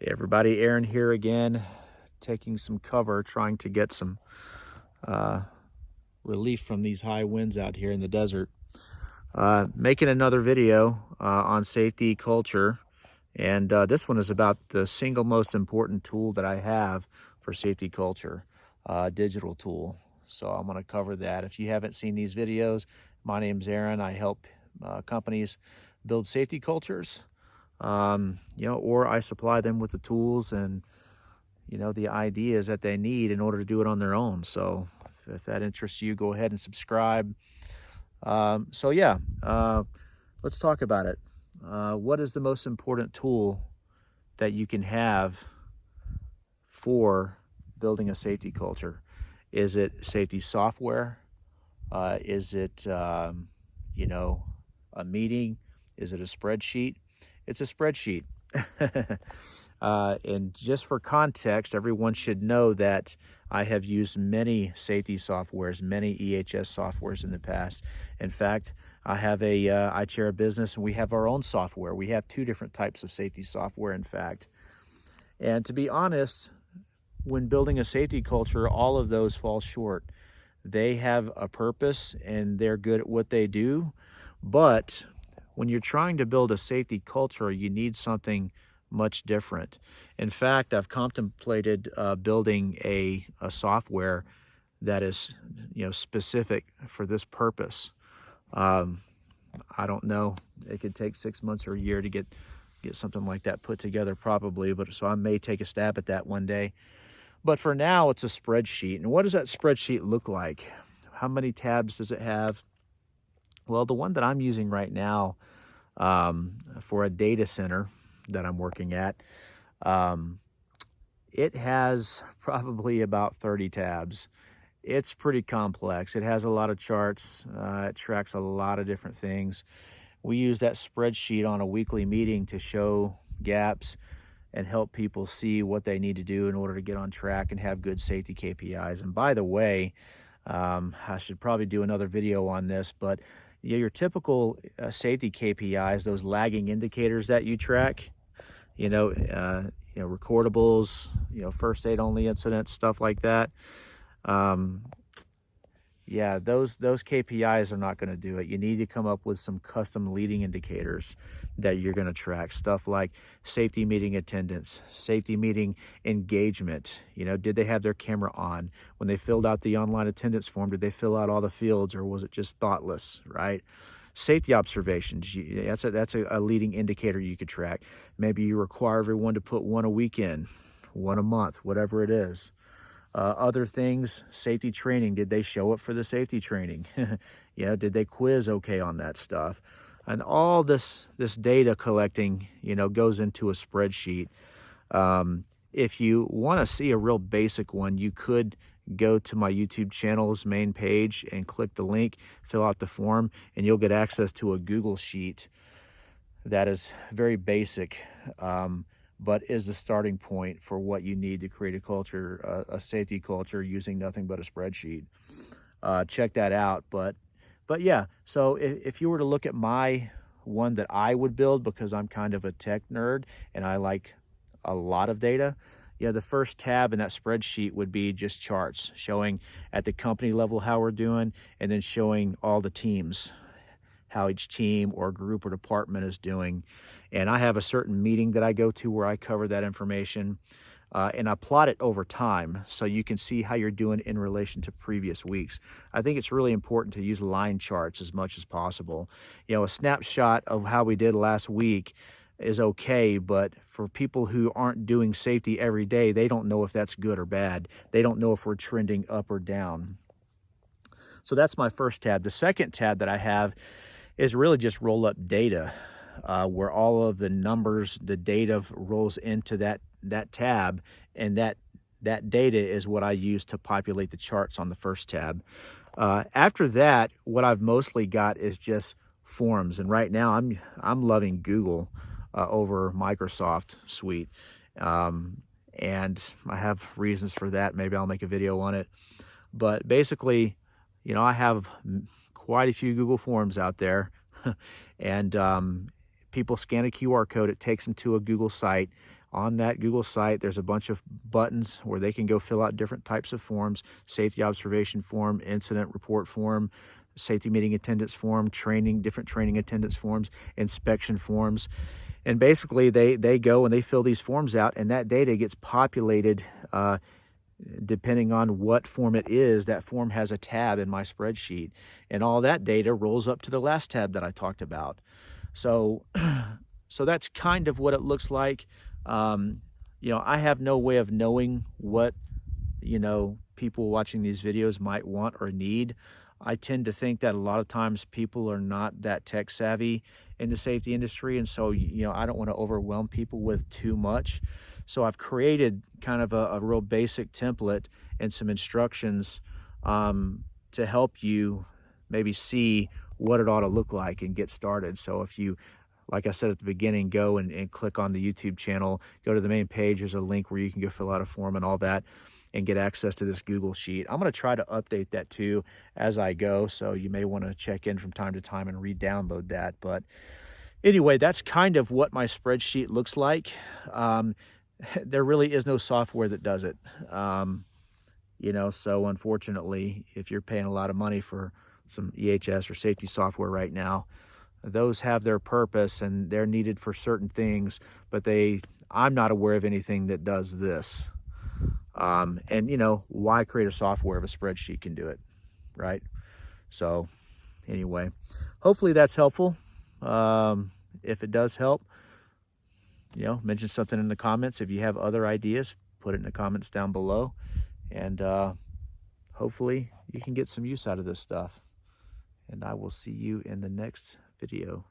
Hey everybody, Aaron here again, taking some cover, trying to get some relief from these high winds out here in the desert. Making another video on safety culture, and this one is about the single most important tool that I have for safety culture, digital tool. So I'm going to cover that. If you haven't seen these videos, my name's Aaron. I help companies build safety cultures. Or I supply them with the tools and, the ideas that they need in order to do it on their own. So if that interests you, go ahead and subscribe. Let's talk about it. What is the most important tool that you can have for building a safety culture? Is it safety software? Is it, a meeting? Is it a spreadsheet? It's a spreadsheet. And just for context, everyone should know that I have used many safety softwares, many EHS softwares in the past. In fact, I chair a business and we have our own software. We have two different types of safety software, in fact. And to be honest, when building a safety culture, all of those fall short. They have a purpose and they're good at what they do, but when you're trying to build a safety culture, you need something much different. In fact, I've contemplated building a software that is, specific for this purpose. I don't know. It could take 6 months or a year to get something like that put together, probably. But so I may take a stab at that one day. But for now, it's a spreadsheet. And what does that spreadsheet look like? How many tabs does it have? Well, the one that I'm using right now for a data center that I'm working at, it has probably about 30 tabs. It's pretty complex. It has a lot of charts. It tracks a lot of different things. We use that spreadsheet on a weekly meeting to show gaps and help people see what they need to do in order to get on track and have good safety KPIs. And by the way, I should probably do another video on this, but your typical safety KPIs, those lagging indicators that you track, recordables, first aid only incidents, stuff like that. Those KPIs are not going to do it. You need to come up with some custom leading indicators that you're going to track. Stuff like safety meeting attendance, safety meeting engagement. Did they have their camera on? When they filled out the online attendance form, did they fill out all the fields, or was it just thoughtless, right? Safety observations, that's a leading indicator you could track. Maybe you require everyone to put one a weekend, one a month, whatever it is. Other things, safety training. Did they show up for the safety training? Did they quiz okay on that stuff? And all this data collecting, goes into a spreadsheet. If you want to see a real basic one, you could go to my YouTube channel's main page and click the link, fill out the form, and you'll get access to a Google sheet that is very basic. But is the starting point for what you need to create a culture, a safety culture, using nothing but a spreadsheet. Check that out. But yeah, so if you were to look at my one that I would build, because I'm kind of a tech nerd and I like a lot of data, the first tab in that spreadsheet would be just charts showing at the company level how we're doing, and then showing all the teams, how each team or group or department is doing. And I have a certain meeting that I go to where I cover that information, and I plot it over time so you can see how you're doing in relation to previous weeks. I think it's really important to use line charts as much as possible. A snapshot of how we did last week is okay, but for people who aren't doing safety every day, they don't know if that's good or bad. They don't know if we're trending up or down. So that's my first tab. The second tab that I have is really just roll up data, where all of the numbers, the data rolls into that tab, and that data is what I use to populate the charts on the first tab. After that, what I've mostly got is just forms, and right now I'm loving Google over Microsoft Suite, and I have reasons for that. Maybe I'll make a video on it, but basically, I have quite a few Google Forms out there, and people scan a QR code, it takes them to a Google site. On that Google site, there's a bunch of buttons where they can go fill out different types of forms: safety observation form, incident report form, safety meeting attendance form, different training attendance forms, inspection forms. And basically they go and they fill these forms out, and that data gets populated depending on what form it is. That form has a tab in my spreadsheet, and all that data rolls up to the last tab that I talked about. So, so that's kind of what it looks like. I have no way of knowing what, people watching these videos might want or need. I tend to think that a lot of times people are not that tech savvy in the safety industry. And so, I don't want to overwhelm people with too much. So I've created kind of a real basic template and some instructions to help you maybe see what it ought to look like and get started. So if you, like I said at the beginning, go and click on the YouTube channel, go to the main page, there's a link where you can go fill out a form and all that and get access to this Google Sheet. I'm going to try to update that too as I go, so you may want to check in from time to time and re-download that. But anyway, that's kind of what my spreadsheet looks like. There really is no software that does it. So unfortunately, if you're paying a lot of money for some EHS or safety software right now, those have their purpose and they're needed for certain things, but I'm not aware of anything that does this. Why create a software if a spreadsheet can do it, right? So anyway, hopefully that's helpful. If it does help, mention something in the comments. If you have other ideas, put it in the comments down below, and hopefully you can get some use out of this stuff. And I will see you in the next video.